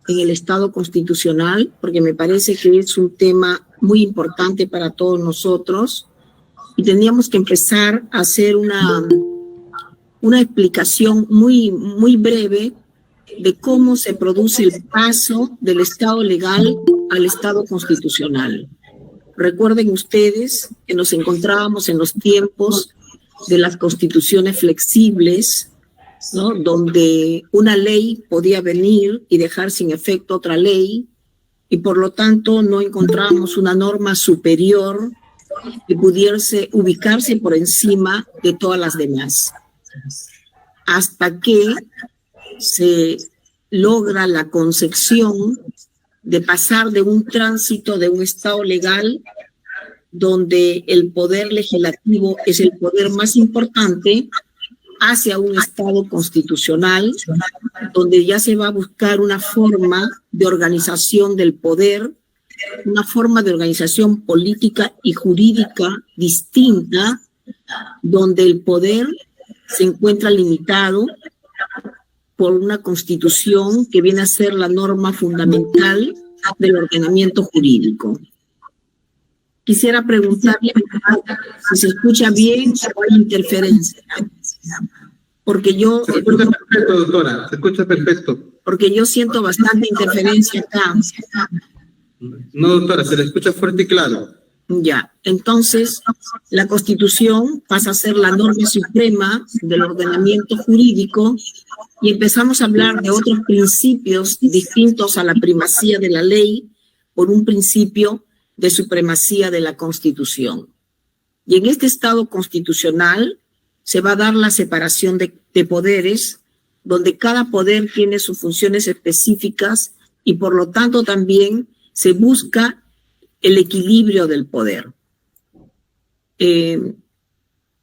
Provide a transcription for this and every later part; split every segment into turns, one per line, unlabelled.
En el Estado constitucional, porque me parece que es un tema muy importante para todos nosotros y tendríamos que empezar a hacer una explicación muy breve de cómo se produce el paso del Estado legal al Estado constitucional. Recuerden ustedes que nos encontrábamos en los tiempos de las constituciones flexibles, ¿no? Donde una ley podía venir y dejar sin efecto otra ley, y por lo tanto no encontrábamos una norma superior que pudiese ubicarse por encima de todas las demás. Hasta que se logra la concepción de pasar de un tránsito de un Estado legal donde el poder legislativo es el poder más importante hacia un Estado constitucional donde ya se va a buscar una forma de organización del poder, una forma de organización política y jurídica distinta, donde el poder se encuentra limitado por una constitución que viene a ser la norma fundamental del ordenamiento jurídico. Quisiera preguntarle si se escucha bien o hay interferencia. Porque yo...
Se escucha perfecto, doctora, se escucha perfecto.
Porque yo siento bastante interferencia acá.
No, doctora, se le escucha fuerte y claro.
Ya, entonces la Constitución pasa a ser la norma suprema del ordenamiento jurídico y empezamos a hablar de otros principios distintos a la primacía de la ley por un principio de supremacía de la Constitución. Y en este Estado constitucional se va a dar la separación de poderes, donde cada poder tiene sus funciones específicas y por lo tanto también se busca el equilibrio del poder.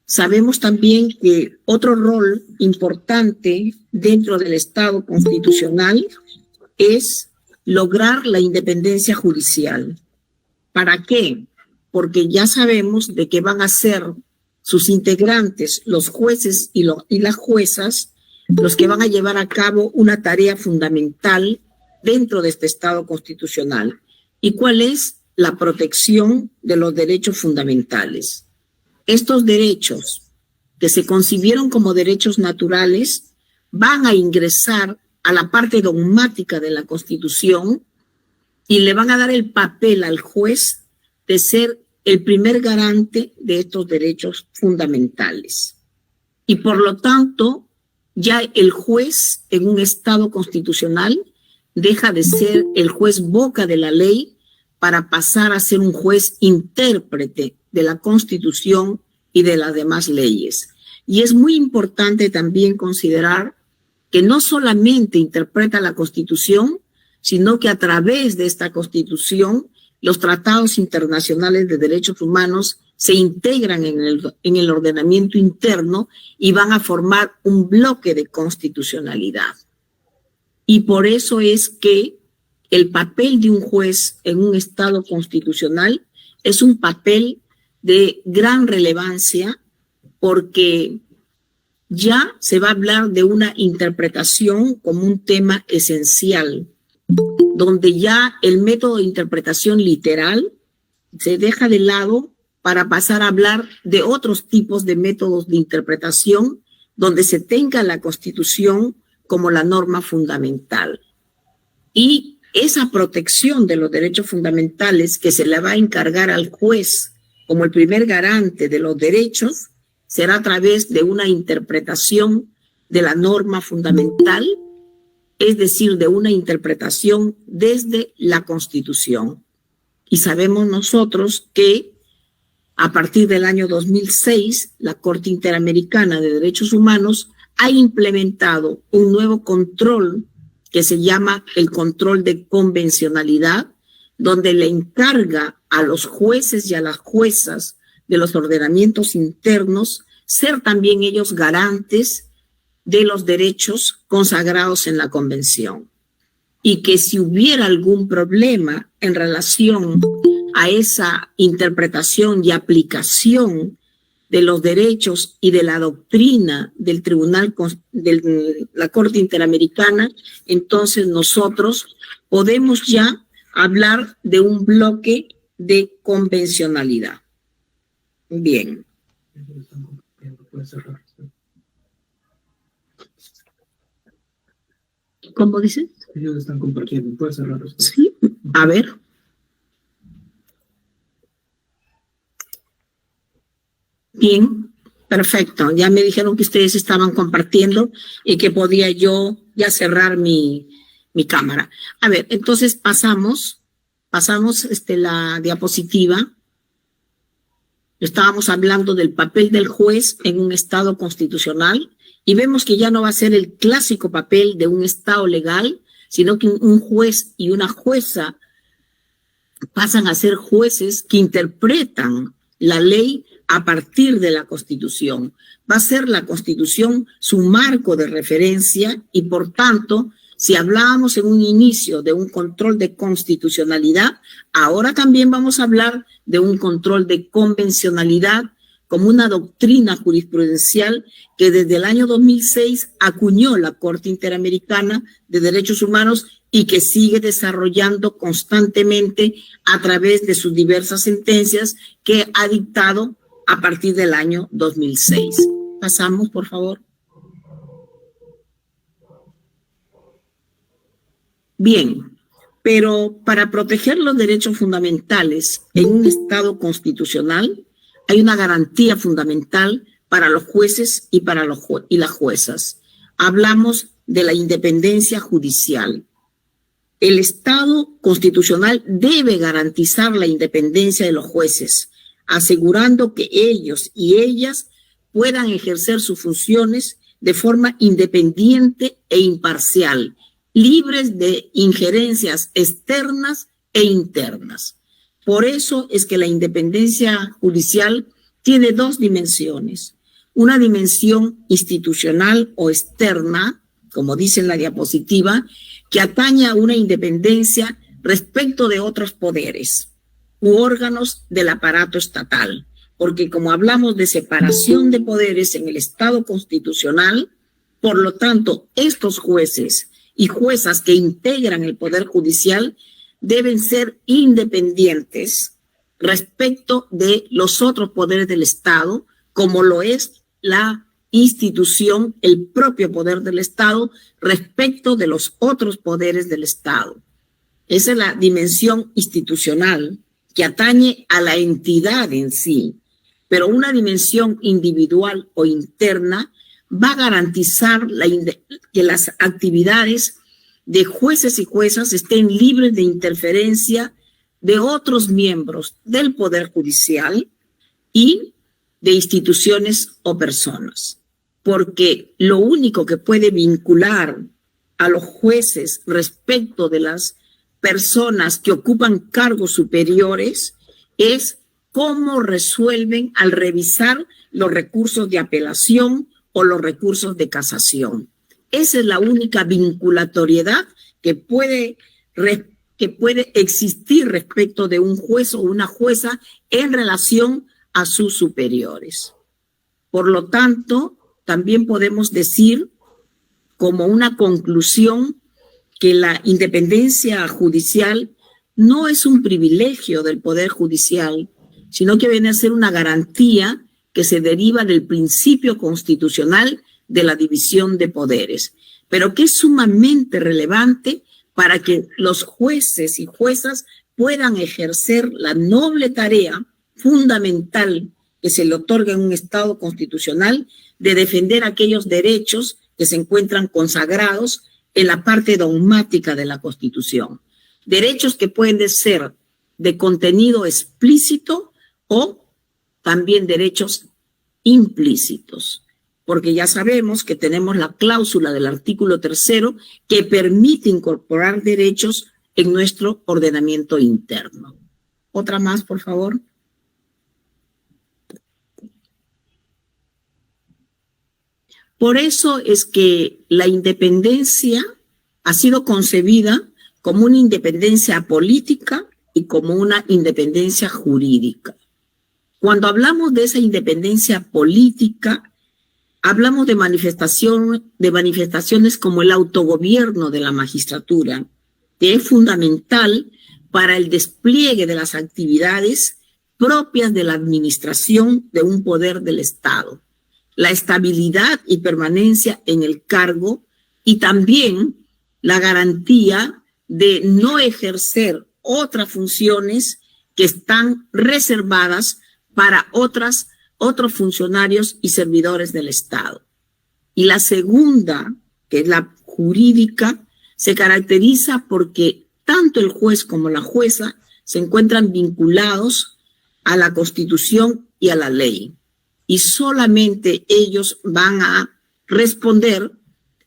Sabemos también que otro rol importante dentro del Estado constitucional es lograr la independencia judicial. ¿Para qué? Porque ya sabemos de que van a ser sus integrantes, los jueces y las juezas, los que van a llevar a cabo una tarea fundamental dentro de este Estado constitucional. ¿Y cuál es? La protección de los derechos fundamentales. Estos derechos, que se concibieron como derechos naturales, van a ingresar a la parte dogmática de la Constitución y le van a dar el papel al juez de ser el primer garante de estos derechos fundamentales. Y por lo tanto, ya el juez en un Estado constitucional deja de ser el juez boca de la ley para pasar a ser un juez intérprete de la Constitución y de las demás leyes. Y es muy importante también considerar que no solamente interpreta la Constitución, sino que a través de esta Constitución los tratados internacionales de derechos humanos se integran en el ordenamiento interno y van a formar un bloque de constitucionalidad. Y por eso es que el papel de un juez en un Estado constitucional es un papel de gran relevancia porque ya se va a hablar de una interpretación como un tema esencial, donde ya el método de interpretación literal se deja de lado para pasar a hablar de otros tipos de métodos de interpretación donde se tenga la Constitución como la norma fundamental. Y esa protección de los derechos fundamentales que se le va a encargar al juez como el primer garante de los derechos será a través de una interpretación de la norma fundamental, es decir, de una interpretación desde la Constitución. Y sabemos nosotros que a partir del año 2006, la Corte Interamericana de Derechos Humanos ha implementado un nuevo control que se llama el control de convencionalidad, donde le encarga a los jueces y a las juezas de los ordenamientos internos ser también ellos garantes de los derechos consagrados en la Convención. Y que si hubiera algún problema en relación a esa interpretación y aplicación de los derechos y de la doctrina del Tribunal, de la Corte Interamericana, entonces nosotros podemos ya hablar de un bloque de convencionalidad. Bien. ¿Cómo dice?
Ellos están compartiendo. Puede cerrar.
Sí, a ver. Bien, perfecto. Ya me dijeron que ustedes estaban compartiendo y que podía yo ya cerrar mi cámara. A ver, entonces pasamos la diapositiva. Estábamos hablando del papel del juez en un Estado constitucional y vemos que ya no va a ser el clásico papel de un Estado legal, sino que un juez y una jueza pasan a ser jueces que interpretan la ley a partir de la Constitución. Va a ser la Constitución su marco de referencia y, por tanto, si hablábamos en un inicio de un control de constitucionalidad, ahora también vamos a hablar de un control de convencionalidad como una doctrina jurisprudencial que desde el año 2006 acuñó la Corte Interamericana de Derechos Humanos y que sigue desarrollando constantemente a través de sus diversas sentencias que ha dictado a partir del año 2006. Pasamos, por favor. Bien, pero para proteger los derechos fundamentales en un Estado constitucional hay una garantía fundamental para los jueces y para las juezas. Hablamos de la independencia judicial. El Estado constitucional debe garantizar la independencia de los jueces, asegurando que ellos y ellas puedan ejercer sus funciones de forma independiente e imparcial, libres de injerencias externas e internas. Por eso es que la independencia judicial tiene dos dimensiones. Una dimensión institucional o externa, como dice en la diapositiva, que atañe a una independencia respecto de otros poderes u órganos del aparato estatal. Porque como hablamos de separación de poderes en el Estado constitucional, por lo tanto, estos jueces y juezas que integran el Poder Judicial deben ser independientes respecto de los otros poderes del Estado, como lo es la institución, el propio poder del Estado, respecto de los otros poderes del Estado. Esa es la dimensión institucional que atañe a la entidad en sí, pero una dimensión individual o interna va a garantizar que las actividades de jueces y juezas estén libres de interferencia de otros miembros del Poder Judicial y de instituciones o personas. Porque lo único que puede vincular a los jueces respecto de las personas que ocupan cargos superiores es cómo resuelven al revisar los recursos de apelación o los recursos de casación. Esa es la única vinculatoriedad que puede existir respecto de un juez o una jueza en relación a sus superiores. Por lo tanto, también podemos decir como una conclusión que la independencia judicial no es un privilegio del Poder Judicial, sino que viene a ser una garantía que se deriva del principio constitucional de la división de poderes, pero que es sumamente relevante para que los jueces y juezas puedan ejercer la noble tarea fundamental que se le otorga en un Estado constitucional de defender aquellos derechos que se encuentran consagrados en la parte dogmática de la Constitución. Derechos que pueden ser de contenido explícito o también derechos implícitos, porque ya sabemos que tenemos la cláusula del artículo 3º que permite incorporar derechos en nuestro ordenamiento interno. Otra más, por favor. Por eso es que la independencia ha sido concebida como una independencia política y como una independencia jurídica. Cuando hablamos de esa independencia política, hablamos de manifestaciones como el autogobierno de la magistratura, que es fundamental para el despliegue de las actividades propias de la administración de un poder del Estado, la estabilidad y permanencia en el cargo y también la garantía de no ejercer otras funciones que están reservadas para otros funcionarios y servidores del Estado. Y la segunda, que es la jurídica, se caracteriza porque tanto el juez como la jueza se encuentran vinculados a la Constitución y a la ley. Y solamente ellos van a responder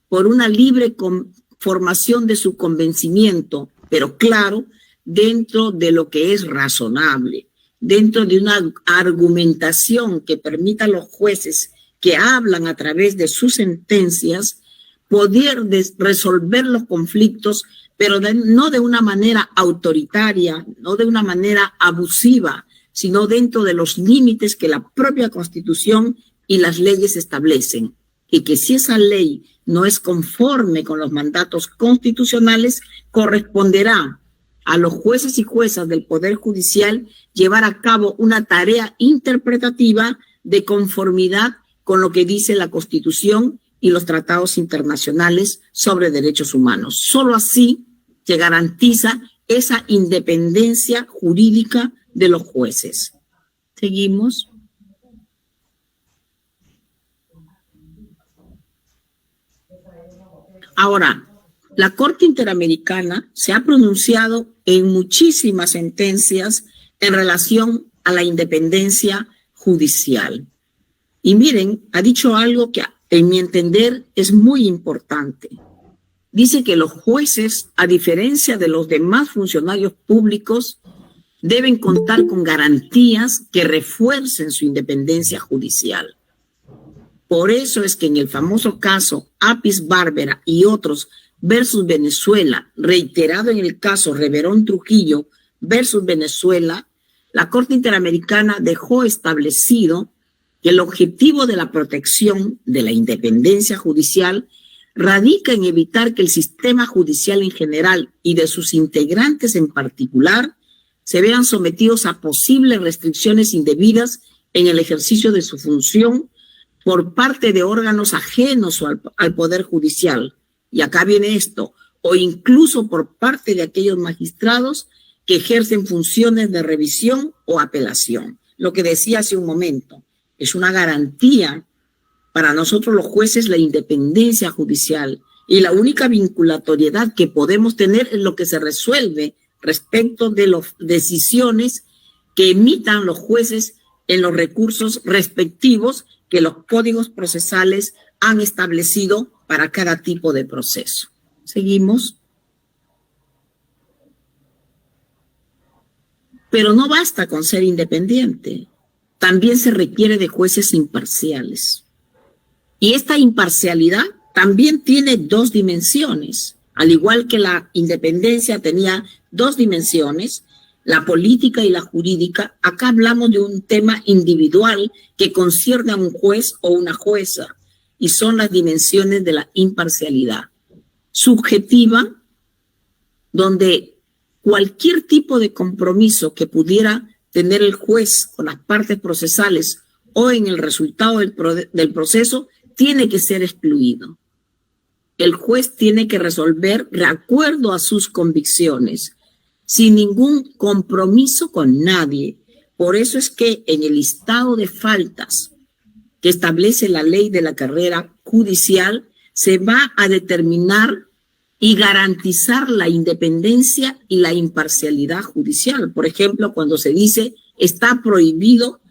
por una libre formación de su convencimiento, pero claro, dentro de lo que es razonable, dentro de una argumentación que permita a los jueces que hablan a través de sus sentencias poder resolver los conflictos, pero no de una manera autoritaria, no de una manera abusiva, sino dentro de los límites que la propia Constitución y las leyes establecen. Y que si esa ley no es conforme con los mandatos constitucionales, corresponderá a los jueces y juezas del Poder Judicial llevar a cabo una tarea interpretativa de conformidad con lo que dice la Constitución y los tratados internacionales sobre derechos humanos. Solo así se garantiza esa independencia jurídica de los jueces. Seguimos. Ahora, la Corte Interamericana se ha pronunciado en muchísimas sentencias en relación a la independencia judicial. Y miren, ha dicho algo que en mi entender es muy importante. Dice que los jueces, a diferencia de los demás funcionarios públicos, deben contar con garantías que refuercen su independencia judicial. Por eso es que en el famoso caso Apis Barbera y otros versus Venezuela, reiterado en el caso Reverón Trujillo versus Venezuela, la Corte Interamericana dejó establecido que el objetivo de la protección de la independencia judicial radica en evitar que el sistema judicial en general y de sus integrantes en particular se vean sometidos a posibles restricciones indebidas en el ejercicio de su función por parte de órganos ajenos al Poder Judicial. Y acá viene esto, o incluso por parte de aquellos magistrados que ejercen funciones de revisión o apelación. Lo que decía hace un momento, es una garantía para nosotros los jueces la independencia judicial y la única vinculatoriedad que podemos tener es lo que se resuelve respecto de las decisiones que emitan los jueces en los recursos respectivos que los códigos procesales han establecido para cada tipo de proceso. Seguimos. Pero no basta con ser independiente. También se requiere de jueces imparciales. Y esta imparcialidad también tiene dos dimensiones. Al igual que la independencia tenía dos dimensiones, la política y la jurídica, acá hablamos de un tema individual que concierne a un juez o una jueza, y son las dimensiones de la imparcialidad. Subjetiva, donde cualquier tipo de compromiso que pudiera tener el juez con las partes procesales o en el resultado del proceso tiene que ser excluido. El juez tiene que resolver de acuerdo a sus convicciones, sin ningún compromiso con nadie. Por eso es que en el listado de faltas que establece la ley de la carrera judicial se va a determinar y garantizar la independencia y la imparcialidad judicial. Por ejemplo, cuando se dice está prohibido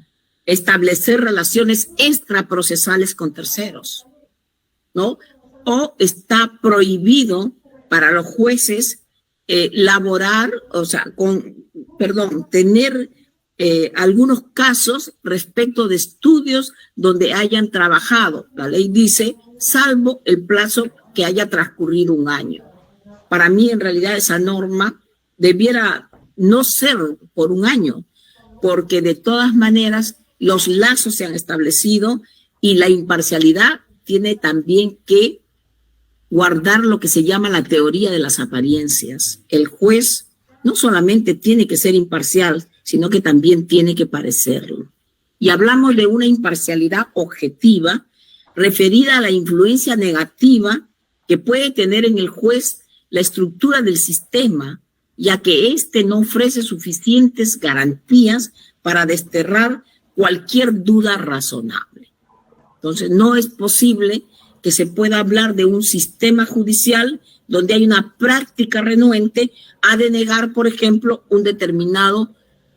establecer relaciones extraprocesales con terceros, ¿no? O está prohibido para los jueces tener algunos casos respecto de estudios donde hayan trabajado. La ley dice, salvo el plazo que haya transcurrido un año. Para mí, en realidad, esa norma debiera no ser por un año, porque de todas maneras los lazos se han establecido y la imparcialidad tiene también que guardar lo que se llama la teoría de las apariencias. El juez no solamente tiene que ser imparcial, sino que también tiene que parecerlo. Y hablamos de una imparcialidad objetiva referida a la influencia negativa que puede tener en el juez la estructura del sistema, ya que éste no ofrece suficientes garantías para desterrar cualquier duda razonable. Entonces, no es posible que se pueda hablar de un sistema judicial donde hay una práctica renuente a denegar, por ejemplo, un determinado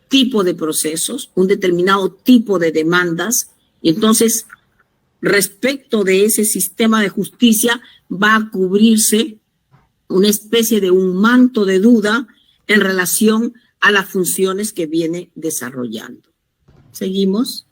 tipo de procesos, un determinado tipo de demandas. Y entonces, respecto de ese sistema de justicia, va a cubrirse una especie de un manto de duda en relación a las funciones que viene desarrollando. ¿Seguimos?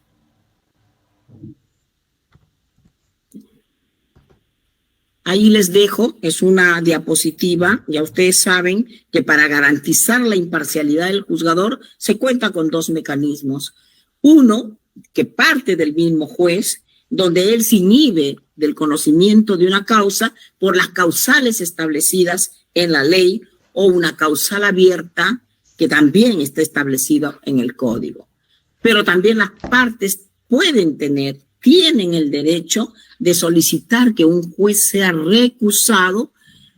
Ahí les dejo, es una diapositiva. Ya ustedes saben que para garantizar la imparcialidad del juzgador se cuenta con dos mecanismos. Uno, que parte del mismo juez, donde él se inhibe del conocimiento de una causa por las causales establecidas en la ley, o una causal abierta que también está establecida en el código. Pero también las partes tienen el derecho de solicitar que un juez sea recusado,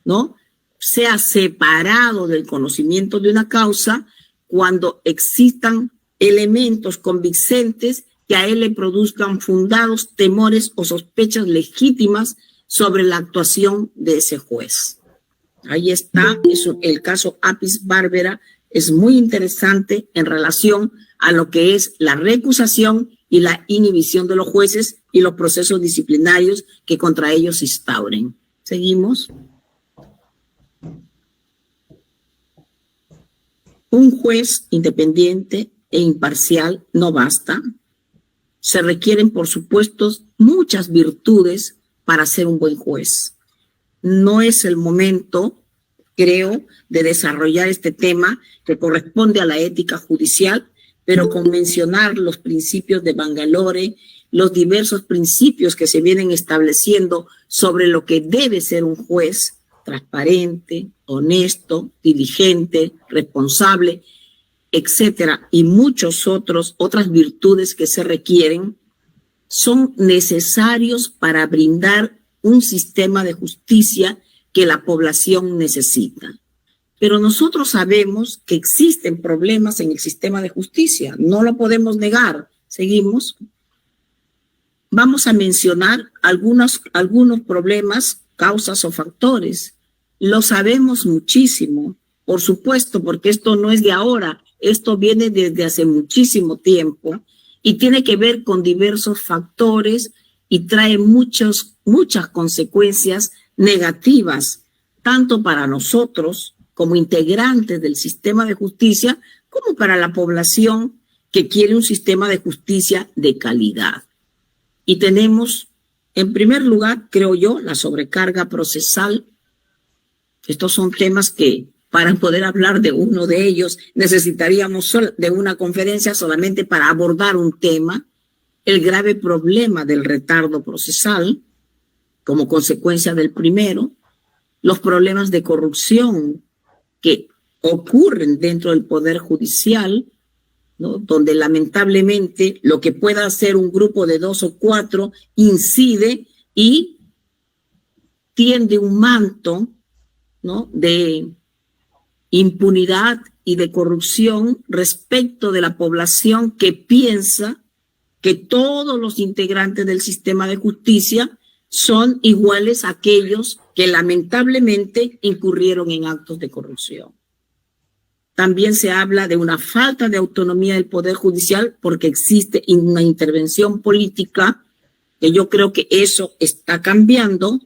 ¿no? Sea separado del conocimiento de una causa cuando existan elementos convincentes que a él le produzcan fundados temores o sospechas legítimas sobre la actuación de ese juez. Ahí está, el caso Apis Barbera es muy interesante en relación a lo que es la recusación y la inhibición de los jueces y los procesos disciplinarios que contra ellos se instauren. ¿Seguimos? Un juez independiente e imparcial no basta. Se requieren, por supuesto, muchas virtudes para ser un buen juez. No es el momento, creo, de desarrollar este tema que corresponde a la ética judicial, pero con mencionar los principios de Bangalore, los diversos principios que se vienen estableciendo sobre lo que debe ser un juez: transparente, honesto, diligente, responsable, etcétera, y otras virtudes que se requieren, son necesarios para brindar un sistema de justicia que la población necesita. Pero nosotros sabemos que existen problemas en el sistema de justicia, no lo podemos negar. ¿Seguimos? Vamos a mencionar algunos problemas, causas o factores. Lo sabemos muchísimo, por supuesto, porque esto no es de ahora, esto viene desde hace muchísimo tiempo y tiene que ver con diversos factores y trae muchas consecuencias negativas, tanto para nosotros como integrantes del sistema de justicia, como para la población que quiere un sistema de justicia de calidad. Y tenemos, en primer lugar, creo yo, la sobrecarga procesal. Estos son temas que, para poder hablar de uno de ellos, necesitaríamos de una conferencia solamente para abordar un tema: el grave problema del retardo procesal como consecuencia del primero, los problemas de corrupción que ocurren dentro del Poder Judicial, ¿no? Donde lamentablemente lo que pueda hacer un grupo de 2 o 4 incide y tiende un manto, ¿no?, de impunidad y de corrupción respecto de la población que piensa que todos los integrantes del sistema de justicia son iguales a aquellos que lamentablemente incurrieron en actos de corrupción. También se habla de una falta de autonomía del Poder Judicial porque existe una intervención política, que yo creo que eso está cambiando,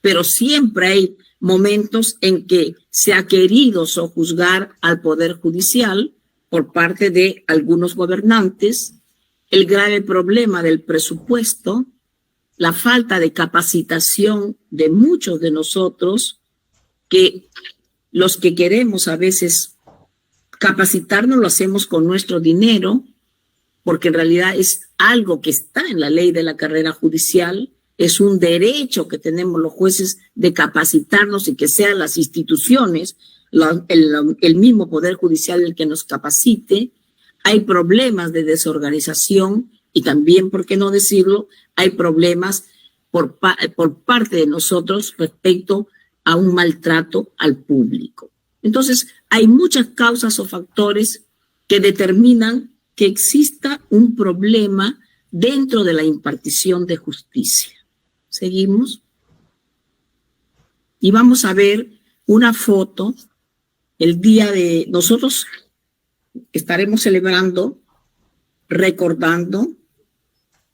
pero siempre hay momentos en que se ha querido sojuzgar al Poder Judicial por parte de algunos gobernantes, el grave problema del presupuesto, la falta de capacitación de muchos de nosotros, que los que queremos a veces capacitarnos lo hacemos con nuestro dinero porque en realidad es algo que está en la ley de la carrera judicial, es un derecho que tenemos los jueces de capacitarnos y que sean las instituciones, el mismo Poder Judicial el que nos capacite. Hay problemas de desorganización y también, ¿por qué no decirlo?, hay problemas por parte de nosotros respecto a un maltrato al público. Entonces, hay muchas causas o factores que determinan que exista un problema dentro de la impartición de justicia. ¿Seguimos? Y vamos a ver una foto. El día de nosotros estaremos celebrando, recordando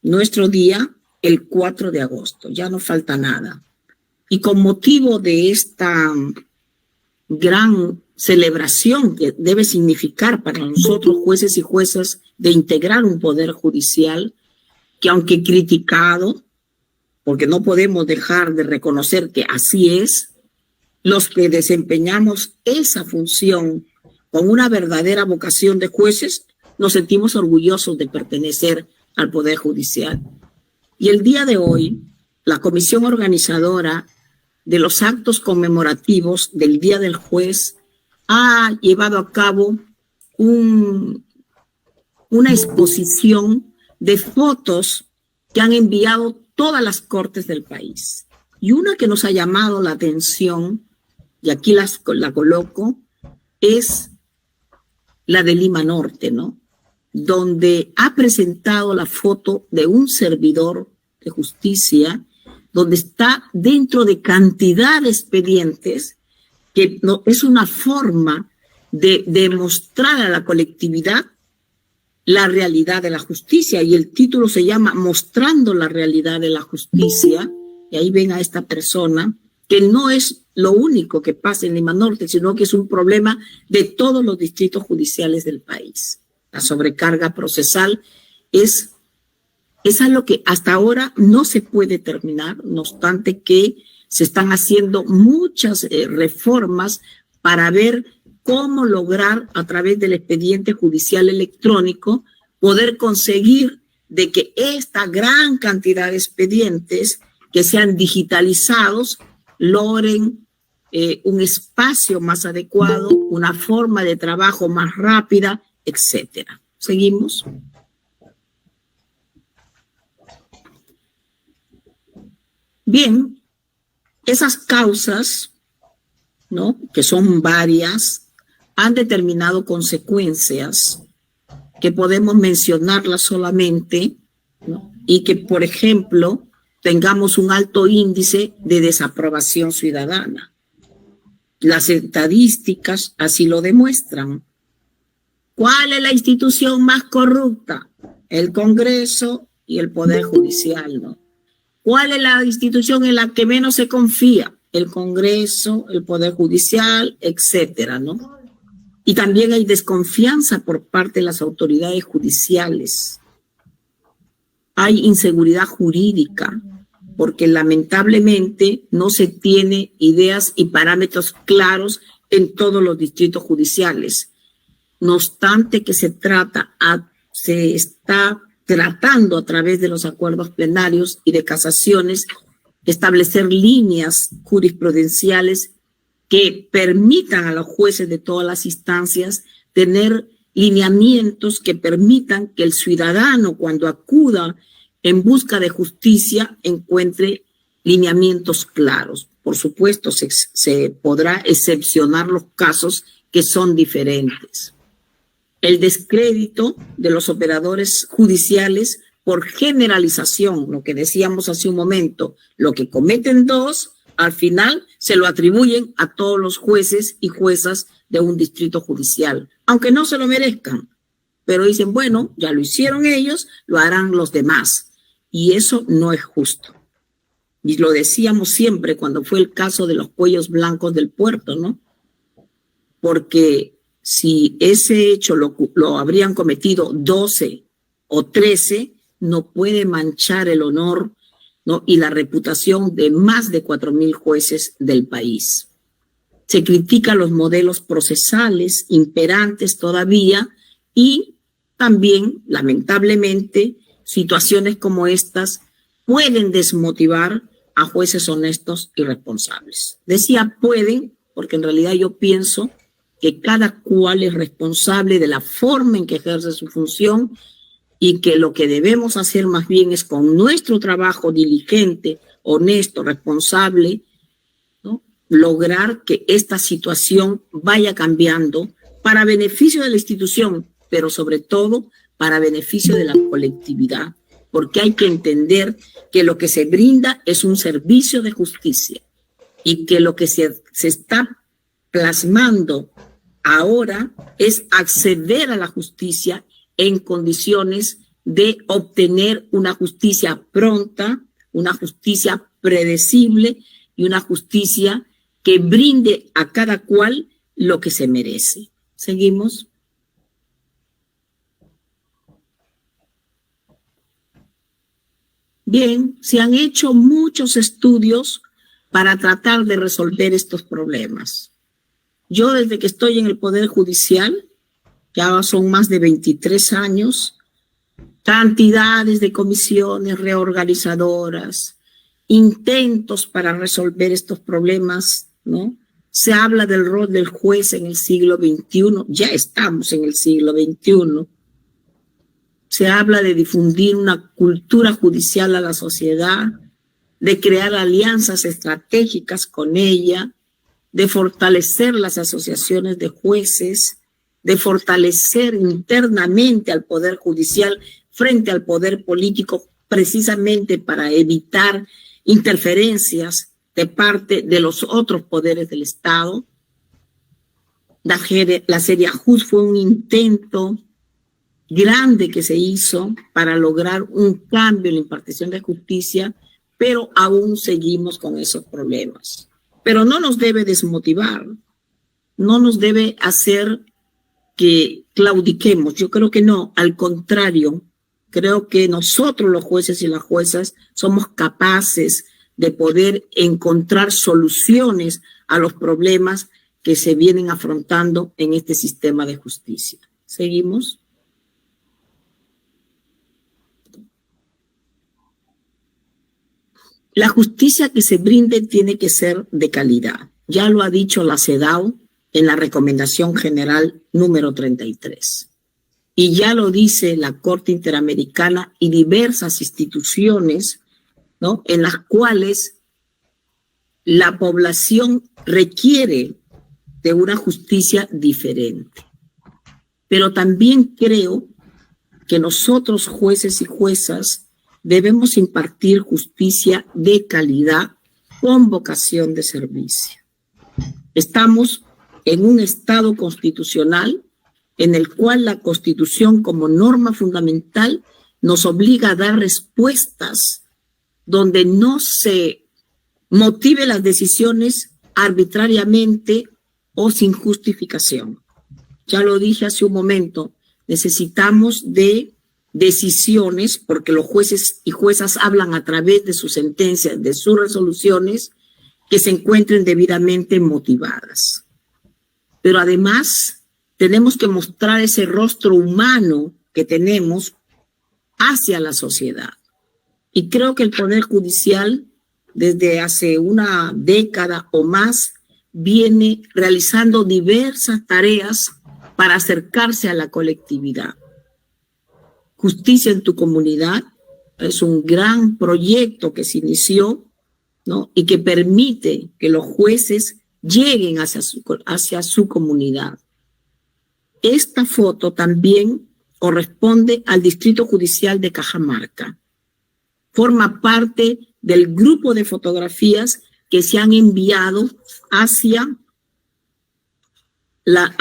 nuestro día el 4 de agosto. Ya no falta nada. Y con motivo de esta gran celebración que debe significar para nosotros, jueces y juezas, de integrar un poder judicial que, aunque criticado, porque no podemos dejar de reconocer que así es, los que desempeñamos esa función con una verdadera vocación de jueces, nos sentimos orgullosos de pertenecer al Poder Judicial. Y el día de hoy, la comisión organizadora de los actos conmemorativos del Día del Juez ha llevado a cabo una exposición de fotos que han enviado todas las cortes del país. Y una que nos ha llamado la atención, y aquí la coloco, es la de Lima Norte, ¿no? Donde ha presentado la foto de un servidor de justicia, donde está dentro de cantidad de expedientes, que no, es una forma de demostrar a la colectividad la realidad de la justicia, y el título se llama Mostrando la realidad de la justicia, y ahí ven a esta persona, que no es lo único que pasa en Lima Norte, sino que es un problema de todos los distritos judiciales del país. La sobrecarga procesal es algo que hasta ahora no se puede terminar, no obstante que se están haciendo muchas reformas para ver cómo lograr a través del expediente judicial electrónico poder conseguir de que esta gran cantidad de expedientes que sean digitalizados logren un espacio más adecuado, una forma de trabajo más rápida, etcétera. ¿Seguimos? Bien, esas causas, ¿no?, que son varias, han determinado consecuencias que podemos mencionarlas solamente, ¿no?, y que, por ejemplo, tengamos un alto índice de desaprobación ciudadana. Las estadísticas así lo demuestran. ¿Cuál es la institución más corrupta? El Congreso y el Poder Judicial, ¿no? ¿Cuál es la institución en la que menos se confía? El Congreso, el Poder Judicial, etcétera, ¿no? Y también hay desconfianza por parte de las autoridades judiciales. Hay inseguridad jurídica, porque lamentablemente no se tiene ideas y parámetros claros en todos los distritos judiciales. No obstante que se está tratando a través de los acuerdos plenarios y de casaciones establecer líneas jurisprudenciales que permitan a los jueces de todas las instancias tener lineamientos que permitan que el ciudadano, cuando acuda en busca de justicia, encuentre lineamientos claros. Por supuesto, se podrá excepcionar los casos que son diferentes. El descrédito de los operadores judiciales por generalización, lo que decíamos hace un momento, lo que cometen dos, al final se lo atribuyen a todos los jueces y juezas de un distrito judicial, aunque no se lo merezcan, pero dicen, bueno, ya lo hicieron ellos, lo harán los demás, y eso no es justo. Y lo decíamos siempre cuando fue el caso de los cuellos blancos del puerto, ¿no? Porque si ese hecho lo habrían cometido 12 o 13, no puede manchar el honor, ¿no?, y la reputación de más de 4,000 jueces del país. Se critican los modelos procesales imperantes todavía y también, lamentablemente, situaciones como estas pueden desmotivar a jueces honestos y responsables. Decía pueden, porque en realidad yo pienso que cada cual es responsable de la forma en que ejerce su función y que lo que debemos hacer más bien es con nuestro trabajo diligente, honesto, responsable, ¿no?, lograr que esta situación vaya cambiando para beneficio de la institución, pero sobre todo para beneficio de la colectividad, porque hay que entender que lo que se brinda es un servicio de justicia y que lo que se está plasmando ahora es acceder a la justicia en condiciones de obtener una justicia pronta, una justicia predecible y una justicia que brinde a cada cual lo que se merece. ¿Seguimos? Bien, se han hecho muchos estudios para tratar de resolver estos problemas. Yo desde que estoy en el Poder Judicial, ya son más de 23 años, cantidades de comisiones reorganizadoras, intentos para resolver estos problemas, ¿no? Se habla del rol del juez en el siglo XXI, ya estamos en el siglo XXI. Se habla de difundir una cultura judicial a la sociedad, de crear alianzas estratégicas con ella, de fortalecer las asociaciones de jueces, de fortalecer internamente al Poder Judicial frente al poder político, precisamente para evitar interferencias de parte de los otros poderes del Estado. La serie Ajut fue un intento grande que se hizo para lograr un cambio en la impartición de justicia, pero aún seguimos con esos problemas. Pero no nos debe desmotivar, no nos debe hacer que claudiquemos. Yo creo que no, al contrario, creo que nosotros los jueces y las juezas somos capaces de poder encontrar soluciones a los problemas que se vienen afrontando en este sistema de justicia. ¿Seguimos? La justicia que se brinde tiene que ser de calidad. Ya lo ha dicho la CEDAW en la Recomendación General número 33. Y ya lo dice la Corte Interamericana y diversas instituciones, ¿no?, en las cuales la población requiere de una justicia diferente. Pero también creo que nosotros, jueces y juezas, debemos impartir justicia de calidad con vocación de servicio. Estamos en un Estado constitucional en el cual la Constitución como norma fundamental nos obliga a dar respuestas donde no se motive las decisiones arbitrariamente o sin justificación. Ya lo dije hace un momento, necesitamos de decisiones, porque los jueces y juezas hablan a través de sus sentencias, de sus resoluciones, que se encuentren debidamente motivadas. Pero además tenemos que mostrar ese rostro humano que tenemos hacia la sociedad. Y creo que el Poder Judicial, desde hace una década o más, viene realizando diversas tareas para acercarse a la colectividad. Justicia en tu comunidad es un gran proyecto que se inició, ¿no?, y que permite que los jueces lleguen hacia su comunidad. Esta foto también corresponde al Distrito Judicial de Cajamarca. Forma parte del grupo de fotografías que se han enviado hacia la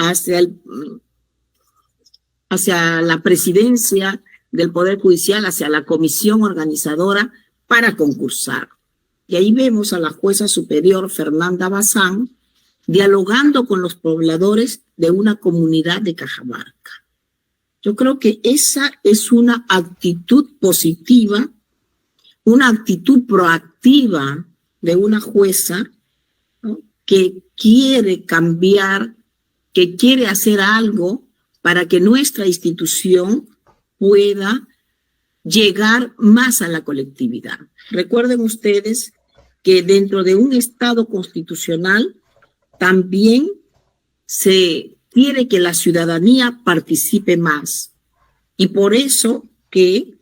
presidencia del Poder Judicial, hacia la comisión organizadora para concursar. Y ahí vemos a la jueza superior Fernanda Bazán dialogando con los pobladores de una comunidad de Cajamarca. Yo creo que esa es una actitud positiva, una actitud proactiva de una jueza, ¿no?, que quiere cambiar, que quiere hacer algo para que nuestra institución pueda llegar más a la colectividad. Recuerden ustedes que dentro de un Estado constitucional también se quiere que la ciudadanía participe más. Y por eso que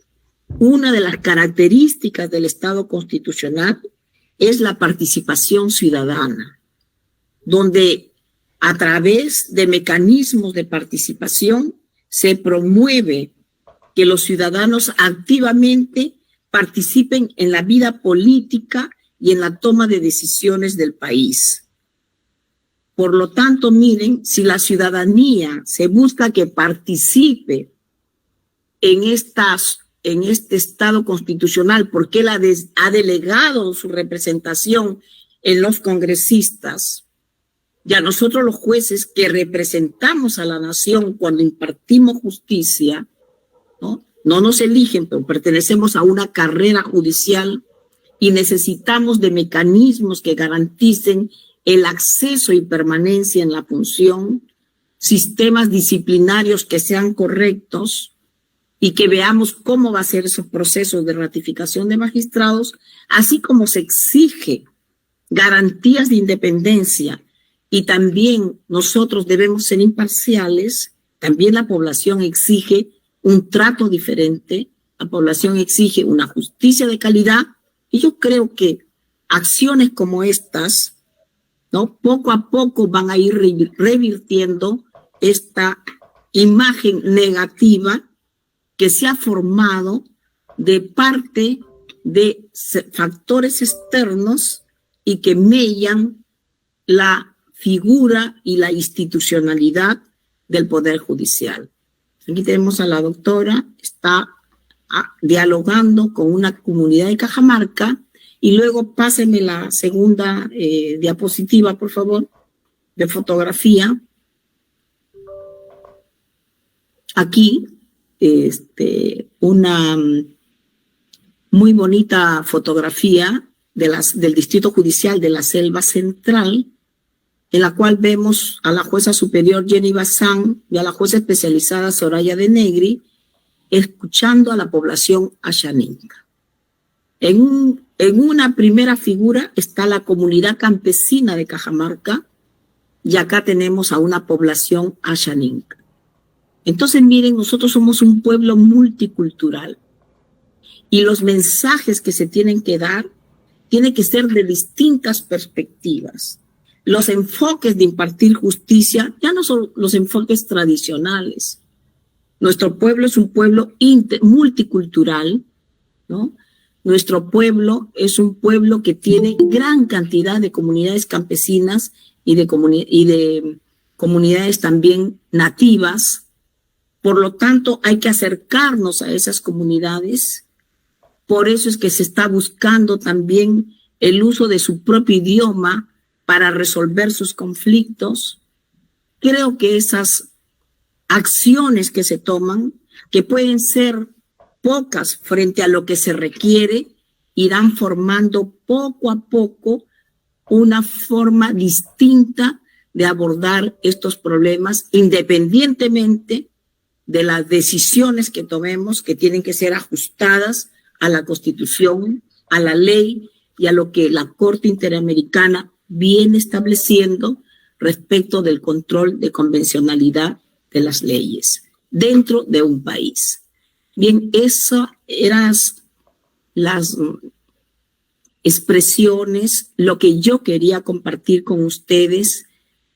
una de las características del Estado constitucional es la participación ciudadana, donde a través de mecanismos de participación se promueve que los ciudadanos activamente participen en la vida política y en la toma de decisiones del país. Por lo tanto, miren, si la ciudadanía se busca que participe en este Estado constitucional, porque él ha delegado su representación en los congresistas, y a nosotros los jueces que representamos a la nación cuando impartimos justicia, no nos eligen, pero pertenecemos a una carrera judicial y necesitamos de mecanismos que garanticen el acceso y permanencia en la función, sistemas disciplinarios que sean correctos y que veamos cómo va a ser esos procesos de ratificación de magistrados, así como se exige garantías de independencia y también nosotros debemos ser imparciales. También la población exige un trato diferente, la población exige una justicia de calidad, y yo creo que acciones como estas, ¿no?, poco a poco van a ir revirtiendo esta imagen negativa que se ha formado de parte de factores externos y que mellan la figura y la institucionalidad del Poder Judicial. Aquí tenemos a la doctora, está dialogando con una comunidad de Cajamarca, y luego pásenme la segunda diapositiva, por favor, de fotografía. Aquí, una muy bonita fotografía del Distrito Judicial de la Selva Central, en la cual vemos a la jueza superior Jenny Bazán y a la jueza especializada Soraya de Negri escuchando a la población ashaninka. En una primera figura está la comunidad campesina de Cajamarca, y acá tenemos a una población ashaninka. Entonces, miren, nosotros somos un pueblo multicultural y los mensajes que se tienen que dar tienen que ser de distintas perspectivas. Los enfoques de impartir justicia ya no son los enfoques tradicionales. Nuestro pueblo es un pueblo multicultural, ¿no? Nuestro pueblo es un pueblo que tiene gran cantidad de comunidades campesinas y de comunidades también nativas. Por lo tanto, hay que acercarnos a esas comunidades. Por eso es que se está buscando también el uso de su propio idioma para resolver sus conflictos. Creo que esas acciones que se toman, que pueden ser pocas frente a lo que se requiere, irán formando poco a poco una forma distinta de abordar estos problemas, independientemente de las decisiones que tomemos, que tienen que ser ajustadas a la Constitución, a la ley y a lo que la Corte Interamericana viene estableciendo respecto del control de convencionalidad de las leyes dentro de un país. Bien, esas eran las expresiones, lo que yo quería compartir con ustedes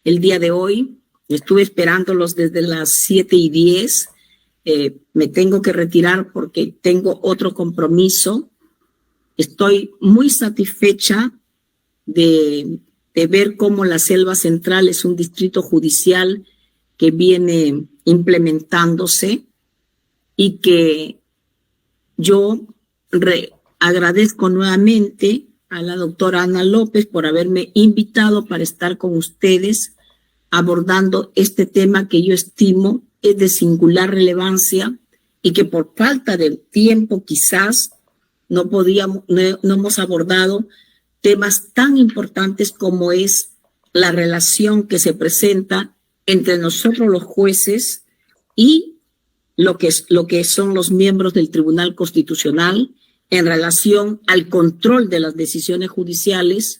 el día de hoy. Estuve esperándolos desde las 7:10. Me tengo que retirar porque tengo otro compromiso. Estoy muy satisfecha de ver cómo la Selva Central es un distrito judicial que viene implementándose, y que yo agradezco nuevamente a la doctora Ana López por haberme invitado para estar con ustedes abordando este tema que yo estimo es de singular relevancia y que por falta de tiempo quizás no hemos abordado temas tan importantes como es la relación que se presenta entre nosotros los jueces y lo que son los miembros del Tribunal Constitucional en relación al control de las decisiones judiciales